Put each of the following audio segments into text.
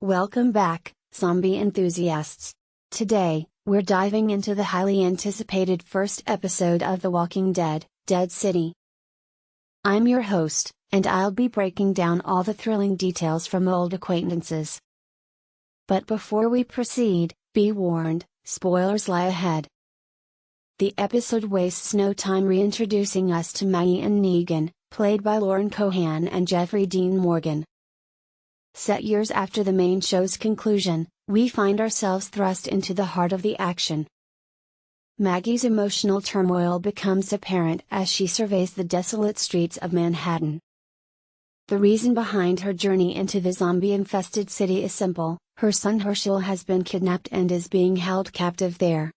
Welcome back, zombie enthusiasts. Today, we're diving into the highly anticipated first episode of The Walking Dead, Dead City. I'm your host, and I'll be breaking down all the thrilling details from old acquaintances. But before we proceed, be warned, spoilers lie ahead. The episode wastes no time reintroducing us to Maggie and Negan, played by Lauren Cohan and Jeffrey Dean Morgan. Set years after the main show's conclusion, we find ourselves thrust into the heart of the action. Maggie's emotional turmoil becomes apparent as she surveys the desolate streets of Manhattan. The reason behind her journey into the zombie-infested city is simple: her son Herschel has been kidnapped and is being held captive there.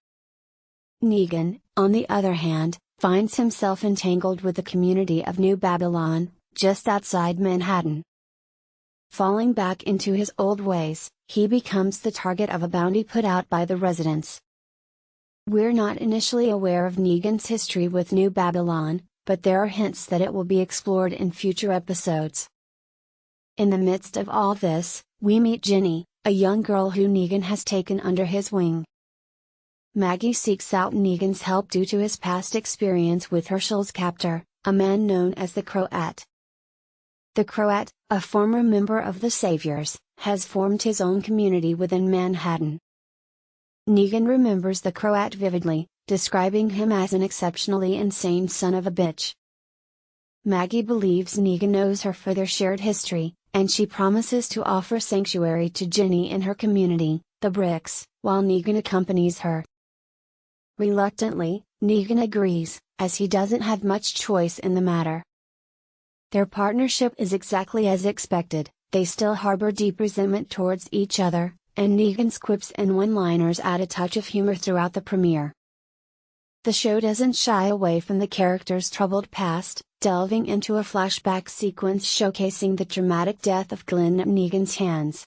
Negan, on the other hand, finds himself entangled with the community of New Babylon, just outside Manhattan. Falling back into his old ways, he becomes the target of a bounty put out by the residents. We're not initially aware of Negan's history with New Babylon, but there are hints that it will be explored in future episodes. In the midst of all this, we meet Jenny, a young girl who Negan has taken under his wing. Maggie seeks out Negan's help due to his past experience with Herschel's captor, a man known as the Croat. The Croat, a former member of the Saviors, has formed his own community within Manhattan. Negan remembers the Croat vividly, describing him as an exceptionally insane son of a bitch. Maggie believes Negan knows her for their shared history, and she promises to offer sanctuary to Jenny in her community, the Bricks, while Negan accompanies her. Reluctantly, Negan agrees, as he doesn't have much choice in the matter. Their partnership is exactly as expected. They still harbor deep resentment towards each other, and Negan's quips and one-liners add a touch of humor throughout the premiere. The show doesn't shy away from the characters' troubled past, delving into a flashback sequence showcasing the dramatic death of Glenn at Negan's hands.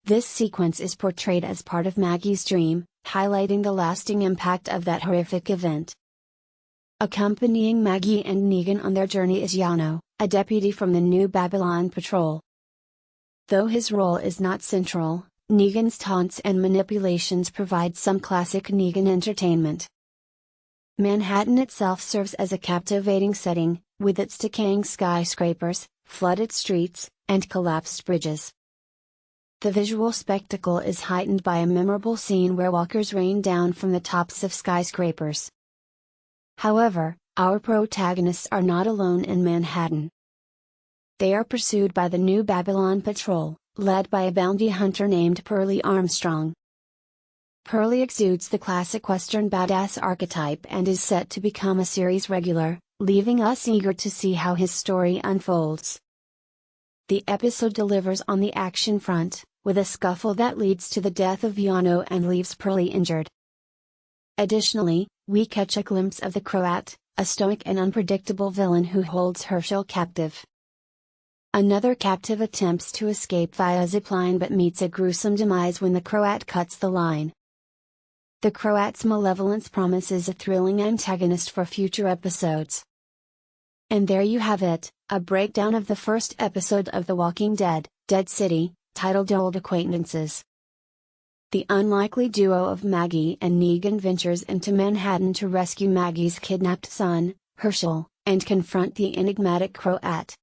This sequence is portrayed as part of Maggie's dream, highlighting the lasting impact of that horrific event. Accompanying Maggie and Negan on their journey is Yano, a deputy from the New Babylon Patrol. Though his role is not central, Negan's taunts and manipulations provide some classic Negan entertainment. Manhattan itself serves as a captivating setting, with its decaying skyscrapers, flooded streets, and collapsed bridges. The visual spectacle is heightened by a memorable scene where walkers rain down from the tops of skyscrapers. However, our protagonists are not alone in Manhattan. They are pursued by the New Babylon Patrol, led by a bounty hunter named Pearlie Armstrong. Pearlie exudes the classic Western badass archetype and is set to become a series regular, leaving us eager to see how his story unfolds. The episode delivers on the action front, with a scuffle that leads to the death of Yano and leaves Pearlie injured. Additionally, we catch a glimpse of the Croat, a stoic and unpredictable villain who holds Herschel captive. Another captive attempts to escape via zipline but meets a gruesome demise when the Croat cuts the line. The Croat's malevolence promises a thrilling antagonist for future episodes. And there you have it, a breakdown of the first episode of The Walking Dead, Dead City, titled Old Acquaintances. The unlikely duo of Maggie and Negan ventures into Manhattan to rescue Maggie's kidnapped son, Herschel, and confront the enigmatic Croat.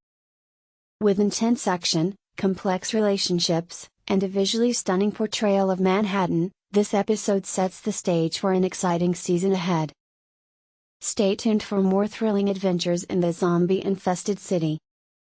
With intense action, complex relationships, and a visually stunning portrayal of Manhattan, this episode sets the stage for an exciting season ahead. Stay tuned for more thrilling adventures in the zombie-infested city.